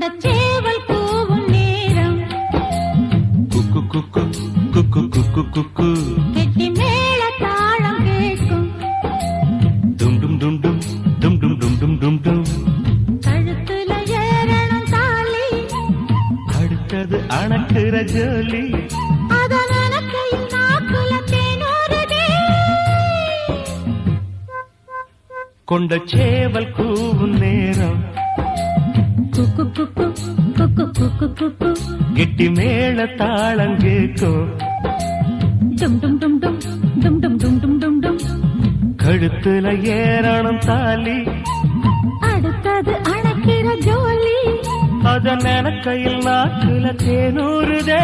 கொண்ட சேவல் கூவும் நேரம் குக்கு குக்கு குக்கு குக்கு குக்கு கெட்டி மேல தாளம் கேட்கும் டும் டும் டும் டும் டும் டும் டும் டும் டும் டும் கழுத்துல ஏறணும் தாலி அடுத்தது அணக்குற ஜோலி அதன் அணக்கையில் நாக்குல தேனூறுதே கொண்ட சேவல் கூவும் நேரம் குக்கு குக்கு குக்கு குக்கு குக்கு கெட்டி மேல தாளம் கேட்கும் டும் டும் டும் டும் டும் டும் டும் டும் டும் டும் கழுத்துல ஏறணும் தாலி அடுத்தது அணைக்கிற ஜோலி அதன் கையில் நாக்குல தேனூறுதே